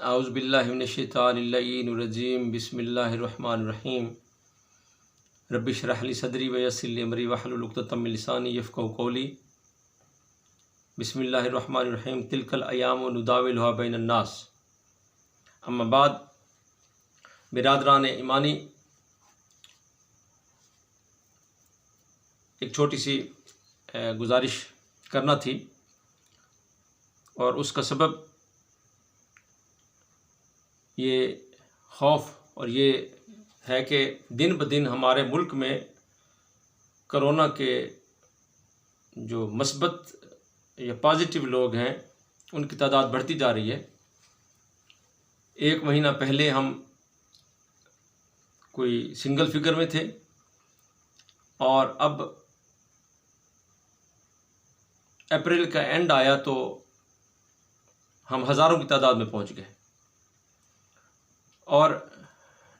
اعوذ باللہ من الشیطان اللعین الرجیم بسم اللہ الرحمن الرحیم رب اشرح لی صدری ویسر لی امری واحلل عقدۃ من لسانی یفقہوا قولی بسم اللہ الرحمن الرحیم تلک الایام نداولها بین الناس اما بعد برادران ایمانی، ایک چھوٹی سی گزارش کرنا تھی، اور اس کا سبب یہ خوف اور یہ ہے کہ دن بدن ہمارے ملک میں کرونا کے جو مثبت یا پازیٹیو لوگ ہیں ان کی تعداد بڑھتی جا رہی ہے۔ ایک مہینہ پہلے ہم کوئی سنگل فگر میں تھے، اور اب اپریل کا اینڈ آیا تو ہم ہزاروں کی تعداد میں پہنچ گئے، اور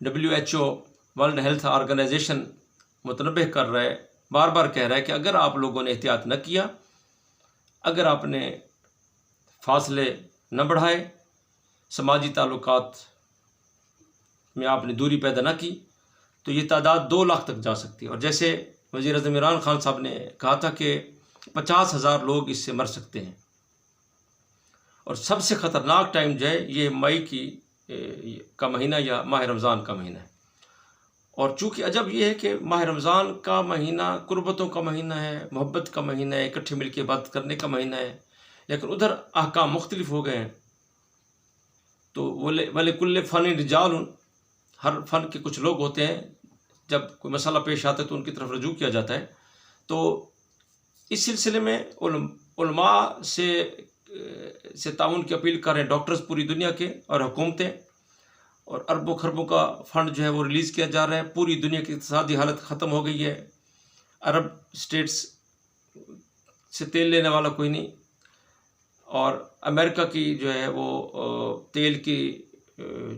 WHO ورلڈ ہیلتھ آرگنائزیشن متنبہ کر رہا ہے، بار بار کہہ رہا ہے کہ اگر آپ لوگوں نے احتیاط نہ کیا، اگر آپ نے فاصلے نہ بڑھائے، سماجی تعلقات میں آپ نے دوری پیدا نہ کی، تو یہ تعداد 2 لاکھ تک جا سکتی ہے۔ اور جیسے وزیر اعظم عمران خان صاحب نے کہا تھا کہ 50,000 لوگ اس سے مر سکتے ہیں، اور سب سے خطرناک ٹائم جو ہے یہ مئی کا مہینہ یا ماہ رمضان کا مہینہ ہے۔ اور چونکہ عجب یہ ہے کہ ماہ رمضان کا مہینہ قربتوں کا مہینہ ہے، محبت کا مہینہ ہے، اکٹھے مل کے عبادت کرنے کا مہینہ ہے، لیکن ادھر احکام مختلف ہو گئے ہیں۔ تو وَلِكُلِّ فَنٍ رِجَالٌ، ہر فن کے کچھ لوگ ہوتے ہیں، جب کوئی مسئلہ پیش آتا ہے تو ان کی طرف رجوع کیا جاتا ہے۔ تو اس سلسلے میں علماء سے تعاون کی اپیل کر رہے ہیں ڈاکٹرز پوری دنیا کے اور حکومتیں، اور اربوں خربوں کا فنڈ جو ہے وہ ریلیز کیا جا رہا ہے۔ پوری دنیا کی اقتصادی حالت ختم ہو گئی ہے، عرب اسٹیٹس سے تیل لینے والا کوئی نہیں، اور امریکہ کی جو ہے وہ تیل کی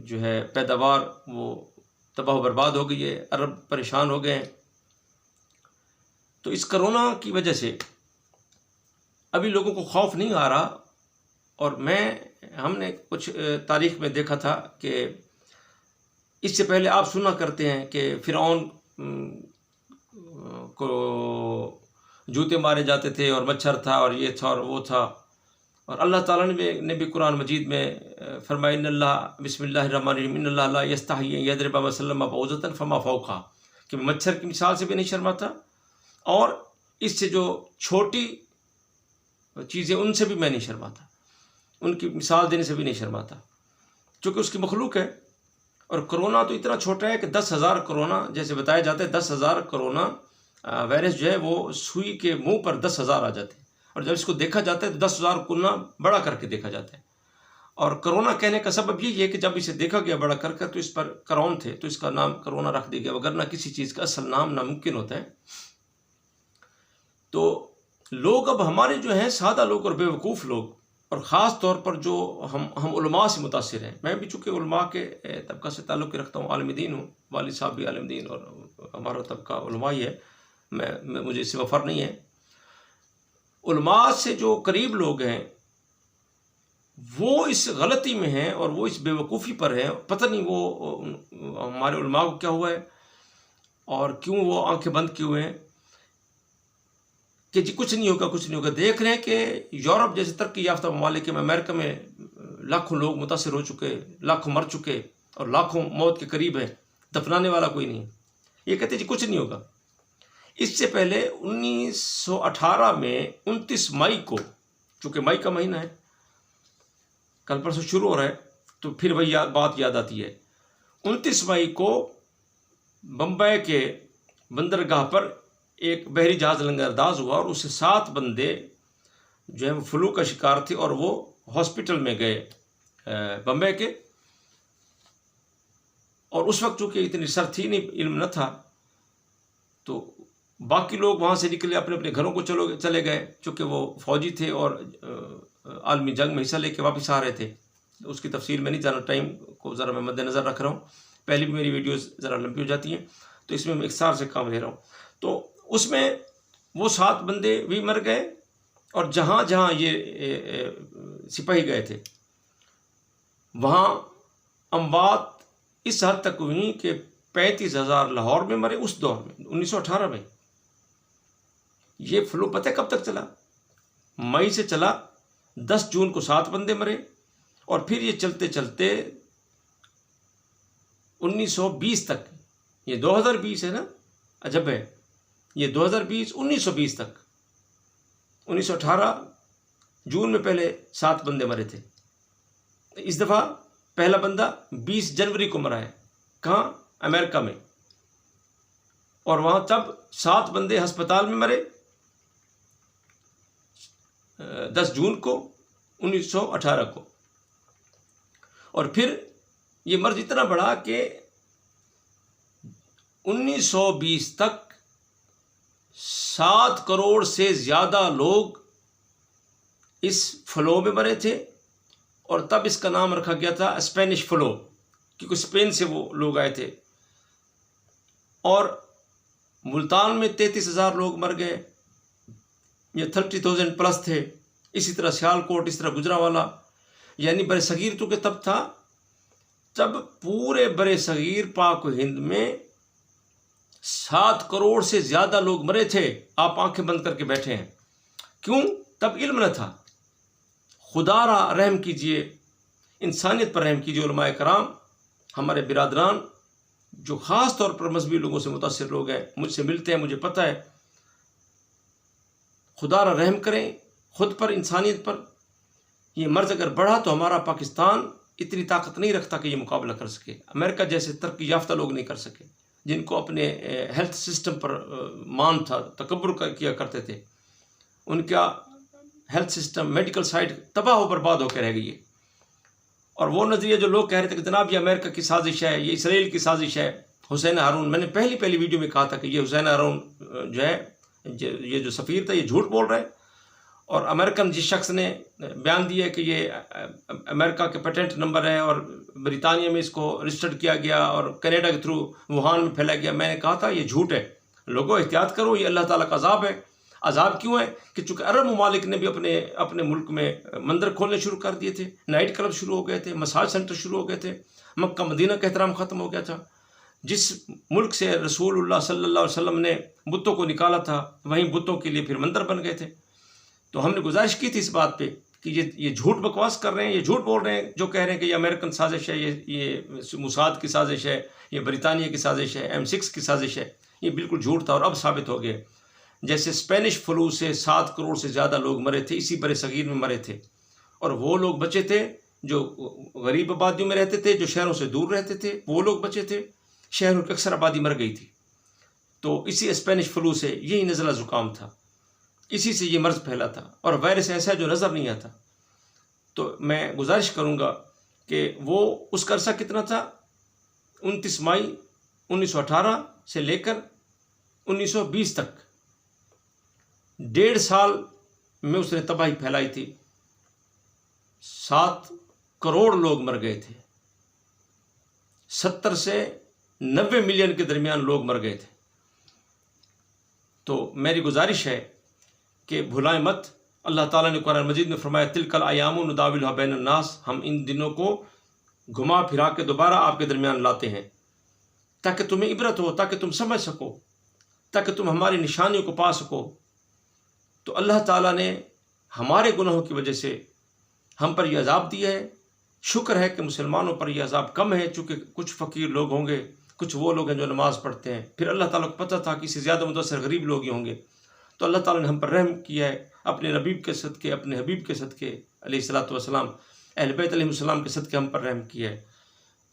جو ہے پیداوار وہ تباہ و برباد ہو گئی ہے، عرب پریشان ہو گئے ہیں۔ تو اس کرونا کی وجہ سے ابھی لوگوں کو خوف نہیں آ رہا، اور ہم نے کچھ تاریخ میں دیکھا تھا کہ اس سے پہلے آپ سنا کرتے ہیں کہ فرعون کو جوتے مارے جاتے تھے، اور مچھر تھا، اور یہ تھا اور وہ تھا، اور اللہ تعالیٰ نے بھی قرآن مجید میں فرمایا ان اللہ بسم اللہ الرحمن الرحیم ان اللہ لا یستحیی ان یضرب مثلا بعوضۃ فما فوقھا، کہ مچھر کی مثال سے بھی نہیں شرماتا، اور اس سے جو چھوٹی چیزیں ان سے بھی میں نہیں شرماتا، ان کی مثال دینے سے بھی نہیں شرماتا، چونکہ اس کی مخلوق ہے۔ اور کرونا تو اتنا چھوٹا ہے کہ 10,000 کرونا، جیسے بتایا جاتا ہے 10,000 کرونا وائرس جو ہے وہ سوئی کے منہ پر 10,000 آ جاتے ہیں، اور جب اس کو دیکھا جاتا ہے تو 10,000 گنا بڑا کر کے دیکھا جاتا ہے۔ اور کرونا کہنے کا سبب یہ ہے کہ جب اسے دیکھا گیا بڑا کر تو اس پر کرون تھے، تو اس کا نام کرونا رکھ دیا گیا، وگرنہ کسی چیز کا اصل نام ناممکن ہوتا ہے۔ تو لوگ اب ہمارے جو ہیں سادہ لوگ اور بیوقوف لوگ، اور خاص طور پر جو ہم علماء سے متاثر ہیں، میں بھی چونکہ علماء کے طبقہ سے تعلق رکھتا ہوں، عالم دین ہوں، والد صاحب بھی عالم دین، اور ہمارا طبقہ علماء ہی ہے، مجھے اس سے وفر نہیں ہے۔ علماء سے جو قریب لوگ ہیں وہ اس غلطی میں ہیں اور وہ اس بے وقوفی پر ہیں، پتہ نہیں وہ ہمارے علماء کو کیا ہوا ہے اور کیوں وہ آنکھیں بند کیے ہوئے ہیں کہ جی کچھ نہیں ہوگا کچھ نہیں ہوگا۔ دیکھ رہے ہیں کہ یورپ جیسے ترقی یافتہ ممالک میں، امریکہ میں لاکھوں لوگ متاثر ہو چکے، لاکھوں مر چکے، اور لاکھوں موت کے قریب ہیں، دفنانے والا کوئی نہیں۔ یہ کہتے ہیں جی کچھ نہیں ہوگا۔ اس سے پہلے 1918 میں 29 مئی کو، چونکہ مئی کا مہینہ ہے، کل پرسوں شروع ہو رہا ہے، تو پھر وہی بات یاد آتی ہے۔ 29 مئی کو بمبئی کے بندرگاہ پر ایک بحری جہاز لنگرداز ہوا، اور اس سے 7 بندے جو ہے وہ فلو کا شکار تھے، اور وہ ہاسپٹل میں گئے بمبئی کے۔ اور اس وقت چونکہ اتنی ریسرچ تھی نہیں، علم نہ تھا، تو باقی لوگ وہاں سے نکلے، اپنے اپنے گھروں کو چلے گئے، چونکہ وہ فوجی تھے اور عالمی جنگ میں حصہ لے کے واپس آ رہے تھے۔ اس کی تفصیل میں نہیں جانا، ٹائم کو ذرا میں مد نظر رکھ رہا ہوں، پہلے بھی میری ویڈیوز ذرا لمبی ہو جاتی ہیں، تو اس میں میں اختصار سے کام لے رہا ہوں۔ تو اس میں وہ 7 بندے بھی مر گئے، اور جہاں جہاں یہ سپاہی گئے تھے وہاں اموات اس حد تک ہوئی کہ 35,000 لاہور میں مرے اس دور میں 1918 میں. یہ فلو پتہ کب تک چلا؟ مئی سے چلا، 10 جون کو 7 بندے مرے، اور پھر یہ چلتے چلتے 1920 تک. یہ 2020 ہے نا، عجب ہے، یہ 2020 1920 تک. 1918 جون میں پہلے 7 بندے مرے تھے. اس دفعہ پہلا بندہ 20 جنوری کو مرا ہے. کہاں؟ امریکہ میں. اور وہاں تب 7 بندے ہسپتال میں مرے 10 جون کو 1918 کو. اور پھر یہ مرض اتنا بڑھا کہ 1920 تک 7 کروڑ سے زیادہ لوگ اس فلو میں مرے تھے. اور تب اس کا نام رکھا گیا تھا اسپینش فلو، کیونکہ اسپین سے وہ لوگ آئے تھے. اور ملتان میں 33,000 لوگ مر گئے، یہ 30,000 پلس تھے. اسی طرح سیالکوٹ، اس طرح گجرانوالہ. یعنی برِ صغیر تو کہ تب تھا جب پورے برِ صغیر پاک و ہند میں 7 کروڑ سے زیادہ لوگ مرے تھے. آپ آنکھیں بند کر کے بیٹھے ہیں. کیوں؟ تب علم نہ تھا. خدا را رحم کیجئے، انسانیت پر رحم کیجئے علماء کرام، ہمارے برادران جو خاص طور پر مذہبی لوگوں سے متاثر لوگ ہیں، مجھ سے ملتے ہیں، مجھے پتہ ہے. خدا را رحم کریں خود پر، انسانیت پر. یہ مرض اگر بڑھا تو ہمارا پاکستان اتنی طاقت نہیں رکھتا کہ یہ مقابلہ کر سکے. امریکہ جیسے ترقی یافتہ لوگ نہیں کر سکے، جن کو اپنے ہیلتھ سسٹم پر مان تھا، تکبر کیا کرتے تھے. ان کا ہیلتھ سسٹم، میڈیکل سائٹ تباہ و برباد ہو کے رہ گئی ہے. اور وہ نظریہ جو لوگ کہہ رہے تھے کہ جناب یہ امریکہ کی سازش ہے، یہ اسرائیل کی سازش ہے، حسین ہارون، میں نے پہلی ویڈیو میں کہا تھا کہ یہ حسین ہارون جو ہے، یہ جو سفیر تھا، یہ جھوٹ بول رہا ہے. اور امریکن جس شخص نے بیان دیا کہ یہ امریکہ کے پیٹنٹ نمبر ہے اور برطانیہ میں اس کو رجسٹرڈ کیا گیا اور کینیڈا کے تھرو ووہان میں پھیلا گیا، میں نے کہا تھا یہ جھوٹ ہے. لوگوں احتیاط کرو، یہ اللہ تعالیٰ کا عذاب ہے. عذاب کیوں ہے؟ کہ چونکہ عرب ممالک نے بھی اپنے ملک میں مندر کھولنے شروع کر دیے تھے، نائٹ کلب شروع ہو گئے تھے، مساج سینٹر شروع ہو گئے تھے، مکہ مدینہ کا احترام ختم ہو گیا تھا. جس ملک سے رسول اللہ صلی اللہ علیہ وسلم نے بتوں کو نکالا تھا، وہیں بتوں کے لیے پھر مندر بن گئے تھے. تو ہم نے گزارش کی تھی اس بات پہ کہ یہ جھوٹ بکواس کر رہے ہیں، یہ جھوٹ بول رہے ہیں جو کہہ رہے ہیں کہ یہ امریکن سازش ہے، یہ موساد کی سازش ہے، یہ برطانیہ کی سازش ہے، M6 کی سازش ہے. یہ بالکل جھوٹ تھا اور اب ثابت ہو گیا. جیسے اسپینش فلو سے 7 کروڑ سے زیادہ لوگ مرے تھے، اسی برِ صغیر میں مرے تھے. اور وہ لوگ بچے تھے جو غریب آبادیوں میں رہتے تھے، جو شہروں سے دور رہتے تھے، وہ لوگ بچے تھے. شہروں کی اکثر آبادی مر گئی تھی. تو اسی اسپینش فلو سے یہی نزلہ زکام تھا، اسی سے یہ مرض پھیلا تھا. اور وائرس ایسا ہے جو نظر نہیں آتا. تو میں گزارش کروں گا کہ وہ اس کا عرصہ کتنا تھا؟ 29 مئی 1918 سے لے کر 1920 تک 1.5 سال میں اس نے تباہی پھیلائی تھی. 7 کروڑ لوگ مر گئے تھے. 70 سے 90 ملین کے درمیان لوگ مر گئے تھے. تو میری گزارش ہے کہ بھلائیں مت. اللہ تعالیٰ نے قرآن مجید میں فرمایا تلک الایام نداولها بین الناس، ہم ان دنوں کو گھما پھرا کے دوبارہ آپ کے درمیان لاتے ہیں تاکہ تمہیں عبرت ہو، تاکہ تم سمجھ سکو، تاکہ تم ہماری نشانیوں کو پا سکو. تو اللہ تعالیٰ نے ہمارے گناہوں کی وجہ سے ہم پر یہ عذاب دیا ہے. شکر ہے کہ مسلمانوں پر یہ عذاب کم ہے، چونکہ کچھ فقیر لوگ ہوں گے، کچھ وہ لوگ ہیں جو نماز پڑھتے ہیں. پھر اللہ تعالیٰ کو پتہ تھا کہ اس سے زیادہ متاثر غریب لوگ ہی ہوں گے. تو اللہ تعالیٰ نے ہم پر رحم کیا ہے اپنے نبی کے صدقے، اپنے حبیب کے صدقے علیہ الصلاۃ والسلام، اہل بیت علیہ السلام کے صدقے ہم پر رحم کیا ہے.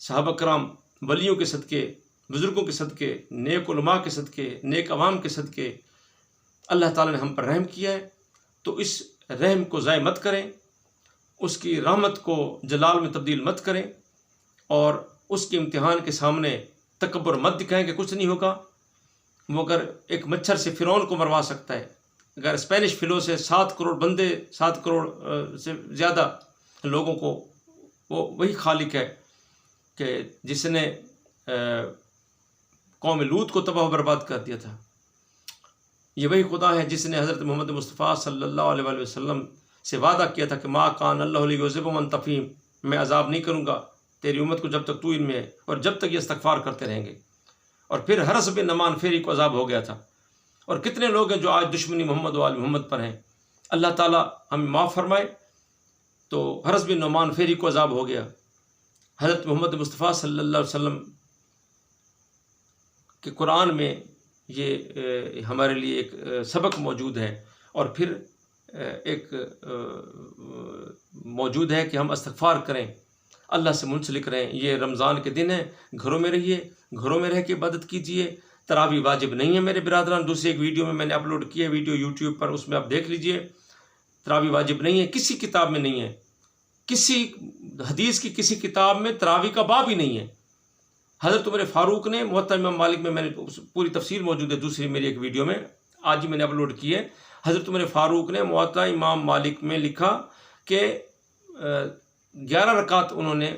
صحابہ کرام، ولیوں کے صدقے، بزرگوں کے صدقے، نیک علماء کے صدقے، نیک عوام کے صدقے اللہ تعالیٰ نے ہم پر رحم کیا ہے. تو اس رحم کو ضائع مت کریں، اس کی رحمت کو جلال میں تبدیل مت کریں، اور اس کے امتحان کے سامنے تکبر مت دکھائیں کہ کچھ نہیں ہوگا. وہ اگر ایک مچھر سے فرعون کو مروا سکتا ہے، اگر اسپینش فلو سے 7 کروڑ بندے، 7 کروڑ سے زیادہ لوگوں کو، وہ وہی خالق ہے کہ جس نے قوم لوط کو تباہ و برباد کر دیا تھا. یہ وہی خدا ہے جس نے حضرت محمد مصطفیٰ صلی اللہ علیہ وسلم سے وعدہ کیا تھا کہ ما کان اللہ لیعذبهم وانت فیہم، میں عذاب نہیں کروں گا تیری امت کو جب تک تو ان میں ہے اور جب تک یہ استغفار کرتے رہیں گے۔ اور پھر حرس بن نعمان فہری کو عذاب ہو گیا تھا، اور کتنے لوگ ہیں جو آج دشمنی محمد و آل محمد پر ہیں۔ اللہ تعالیٰ ہمیں معاف فرمائے۔ تو حرس بن نعمان فہری کو عذاب ہو گیا۔ حضرت محمد مصطفیٰ صلی اللہ علیہ وسلم کے قرآن میں یہ ہمارے لیے ایک سبق موجود ہے، اور پھر ایک موجود ہے کہ ہم استغفار کریں، اللہ سے منسلک رہیں۔ یہ رمضان کے دن ہیں، گھروں میں رہیے، گھروں میں رہ کے عبادت کیجیے۔ تراویح واجب نہیں ہے میرے برادران، دوسری ایک ویڈیو میں نے اپلوڈ کی ہے، ویڈیو یوٹیوب پر، اس میں آپ دیکھ لیجئے۔ تراویح واجب نہیں ہے، کسی کتاب میں نہیں ہے، کسی حدیث کی کسی کتاب میں تراویح کا باب ہی نہیں ہے۔ حضرت عمر فاروق نے موطا امام مالک میں نے پوری تفصیل موجود ہے دوسری میری ایک ویڈیو میں، آج ہی میں نے اپلوڈ کی ہے۔ حضرت عمر فاروق نے موطا امام مالک میں لکھا کہ 11 رکعت انہوں نے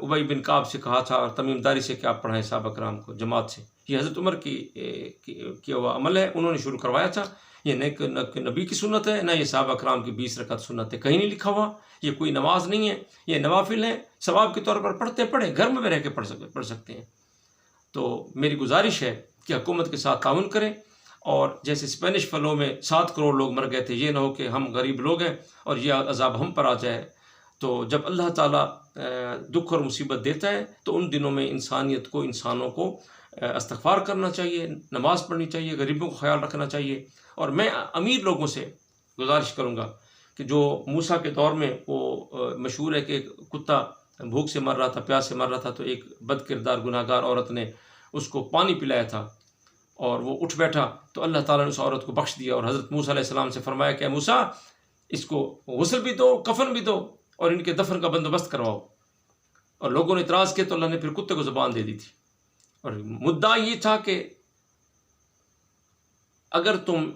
ابی بن کعب سے کہا تھا اور تمیم داری سے کہ آپ پڑھائیں صحابہ کرام کو جماعت سے۔ یہ حضرت عمر کی وہ عمل ہے، انہوں نے شروع کروایا تھا۔ یہ نہ نبی کی سنت ہے، نہ یہ صحابہ کرام کی 20 رکعت سنت ہے، کہیں نہیں لکھا ہوا۔ یہ کوئی نماز نہیں ہے، یہ نوافل ہیں، ثواب کے طور پر پڑھیں، گھر میں رہ کے پڑھ سکتے ہیں۔ تو میری گزارش ہے کہ حکومت کے ساتھ تعاون کریں، اور جیسے اسپینش فلو میں 7 کروڑ لوگ مر گئے تھے، یہ نہ ہو کہ ہم غریب لوگ ہیں اور یہ عذاب ہم پر آ جائے۔ تو جب اللہ تعالیٰ دکھ اور مصیبت دیتا ہے تو ان دنوں میں انسانیت کو، انسانوں کو استغفار کرنا چاہیے، نماز پڑھنی چاہیے، غریبوں کو خیال رکھنا چاہیے۔ اور میں امیر لوگوں سے گزارش کروں گا کہ جو موسیٰ کے دور میں وہ مشہور ہے کہ ایک کتا بھوک سے مر رہا تھا، پیاس سے مر رہا تھا، تو ایک بد کردار گناہ گار عورت نے اس کو پانی پلایا تھا اور وہ اٹھ بیٹھا، تو اللہ تعالیٰ نے اس عورت کو بخش دیا، اور حضرت موسیٰ علیہ السلام سے فرمایا کہ اے موسیٰ، اس کو غسل بھی دو، کفن بھی دو، اور ان کے دفن کا بندوبست کرواؤ۔ اور لوگوں نے اعتراض کیا تو اللہ نے پھر کتے کو زبان دے دی تھی، اور مدعا یہ تھا کہ اگر تم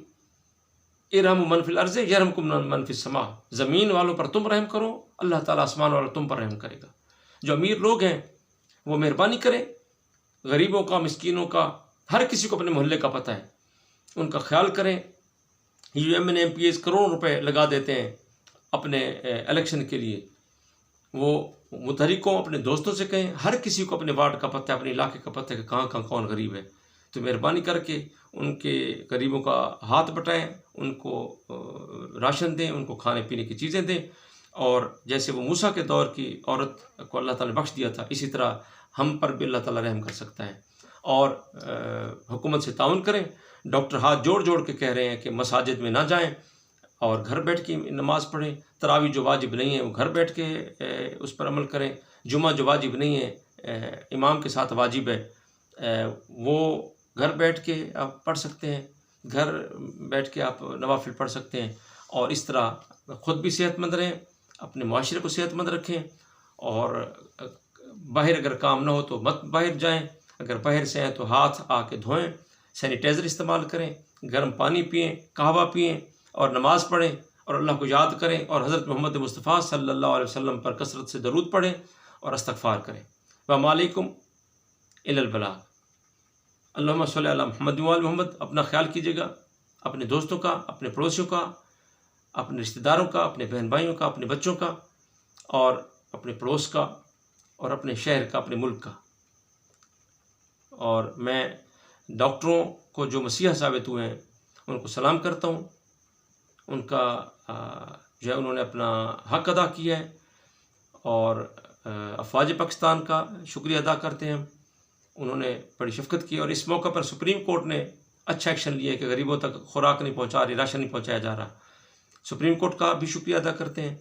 ارحموا من فی الارض یرحمکم من فی السماء، زمین والوں پر تم رحم کرو، اللہ تعالیٰ آسمان والوں تم پر رحم کرے گا۔ جو امیر لوگ ہیں وہ مہربانی کریں، غریبوں کا، مسکینوں کا، ہر کسی کو اپنے محلے کا پتہ ہے، ان کا خیال کریں۔ U M N M P S کروڑوں روپے لگا دیتے ہیں اپنے الیکشن کے لیے، وہ متحرکوں، اپنے دوستوں سے کہیں، ہر کسی کو اپنے وارڈ کا پتہ ہے، اپنے علاقے کا پتہ ہے کہ کہاں کہاں کون غریب ہے، تو مہربانی کر کے ان کے غریبوں کا ہاتھ بٹائیں، ان کو راشن دیں، ان کو کھانے پینے کی چیزیں دیں۔ اور جیسے وہ موسیٰ کے دور کی عورت کو اللہ تعالیٰ نے بخش دیا تھا، اسی طرح ہم پر بھی اللہ تعالیٰ رحم کر سکتا ہے۔ اور حکومت سے تعاون کریں۔ ڈاکٹر ہاتھ جوڑ جوڑ کے کہہ رہے ہیں کہ مساجد میں نہ جائیں اور گھر بیٹھ کے نماز پڑھیں۔ تراویح جو واجب نہیں ہے وہ گھر بیٹھ کے اس پر عمل کریں۔ جمعہ جو واجب نہیں ہے، امام کے ساتھ واجب ہے، وہ گھر بیٹھ کے آپ پڑھ سکتے ہیں، گھر بیٹھ کے آپ نوافل پڑھ سکتے ہیں۔ اور اس طرح خود بھی صحت مند رہیں، اپنے معاشرے کو صحت مند رکھیں، اور باہر اگر کام نہ ہو تو مت باہر جائیں، اگر باہر سے ہیں تو ہاتھ آ کے دھوئیں، سینیٹائزر استعمال کریں، گرم پانی پئیں، قہوہ پئیں، اور نماز پڑھیں، اور اللہ کو یاد کریں، اور حضرت محمد مصطفیٰ صلی اللہ علیہ وسلم پر کثرت سے درود پڑھیں اور استغفار کریں۔ وَمَا عَلَيْكُمْ إِلَّا الْبَلَاغُ۔ اللہم صلی علی محمد وآل محمد۔ اپنا خیال کیجیے گا، اپنے دوستوں کا، اپنے پڑوسیوں کا، اپنے رشتہ داروں کا، اپنے بہن بھائیوں کا، اپنے بچوں کا، اور اپنے پڑوس کا، اور اپنے شہر کا، اپنے ملک کا۔ اور میں ڈاکٹروں کو جو مسیحا ثابت ہوئے ہیں ان کو سلام کرتا ہوں، ان کا جو ہے انہوں نے اپنا حق ادا کیا ہے، اور افواج پاکستان کا شکریہ ادا کرتے ہیں، انہوں نے بڑی شفقت کی، اور اس موقع پر سپریم کورٹ نے اچھا ایکشن لیا ہے کہ غریبوں تک خوراک نہیں پہنچا رہی، راشن نہیں پہنچایا جا رہا۔ سپریم کورٹ کا بھی شکریہ ادا کرتے ہیں،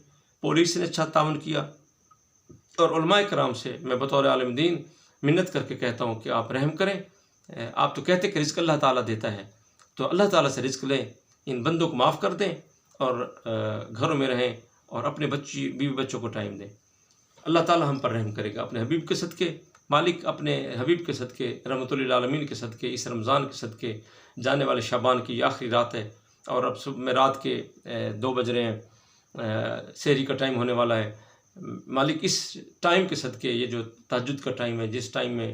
پولیس نے اچھا تعاون کیا، اور علماء کرام سے میں بطور عالم دین منت کر کے کہتا ہوں کہ آپ رحم کریں۔ آپ تو کہتے کہ رزق اللہ تعالیٰ دیتا ہے، تو اللہ تعالیٰ سے رزق لیں، ان بندوں کو معاف کر دیں، اور گھروں میں رہیں، اور اپنے بیوی بچوں کو ٹائم دیں۔ اللہ تعالیٰ ہم پر رحم کرے گا اپنے حبیب کے صدقے۔ مالک اپنے حبیب کے صدقے، رحمۃ للعالمین کے صدقے، اس رمضان کے صدقے، جانے والے شعبان کی یہ آخری رات ہے، اور اب صبح میں رات کے 2 بج رہے ہیں، سحری کا ٹائم ہونے والا ہے۔ مالک اس ٹائم کے صدقے، یہ جو تہجد کا ٹائم ہے، جس ٹائم میں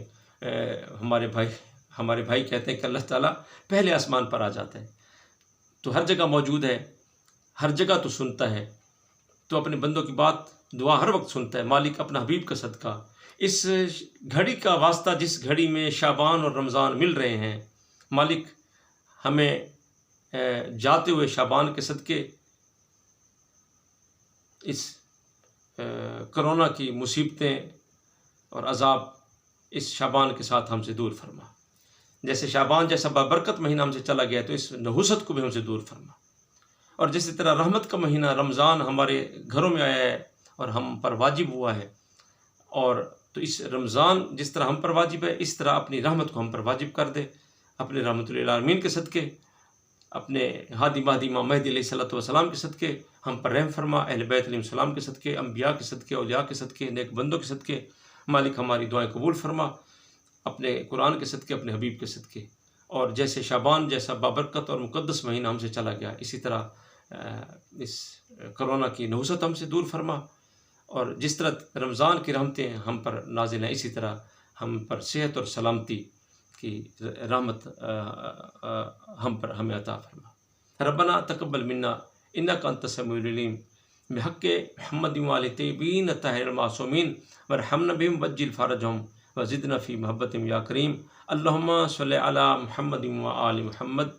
ہمارے بھائی کہتے ہیں کہ اللہ تعالیٰ پہلے آسمان پر آ جاتا ہے، تو ہر جگہ موجود ہے، ہر جگہ تو سنتا ہے، تو اپنے بندوں کی بات دعا ہر وقت سنتا ہے۔ مالک اپنا حبیب کا صدقہ، اس گھڑی کا واسطہ جس گھڑی میں شعبان اور رمضان مل رہے ہیں، مالک ہمیں جاتے ہوئے شعبان کے صدقے اس کرونا کی مصیبتیں اور عذاب اس شعبان کے ساتھ ہم سے دور فرما۔ جیسے شعبان جیسا بابرکت مہینہ ہم سے چلا گیا تو اس نحوست کو بھی ہم سے دور فرما، اور جیسے طرح رحمت کا مہینہ رمضان ہمارے گھروں میں آیا ہے اور ہم پر واجب ہوا ہے، اور تو اس رمضان جس طرح ہم پر واجب ہے اس طرح اپنی رحمت کو ہم پر واجب کر دے، اپنے رحمت للعالمین کے صدقے، اپنے ہادی مہدی امام مہدی علیہ الصلوۃ والسلام کے صدقے ہم پر رحم فرما، اہل بیت علیہ السلام کے صدقے، انبیاء کے صدقے، اولیاء کے صدقے، نیک بندوں کے صدقے مالک ہماری دعائیں قبول فرما، اپنے قرآن کے صدقے، اپنے حبیب کے صدقے۔ اور جیسے شعبان جیسا بابرکت اور مقدس مہینہ ہم سے چلا گیا، اسی طرح اس کرونا کی نحوست ہم سے دور فرما، اور جس طرح رمضان کی رحمتیں ہم پر نازل ہیں اسی طرح ہم پر صحت اور سلامتی کی رحمت ہمیں عطا فرما۔ ربنا تقبل منا انک انت السمیع العلیم بحق محمد وآل طیبین الطاہرین المعصومین وارحمنا بہم وعجل فرجہم وزدنا فی محبتہم یا کریم۔ اللہم صلی علی محمد وآل محمد۔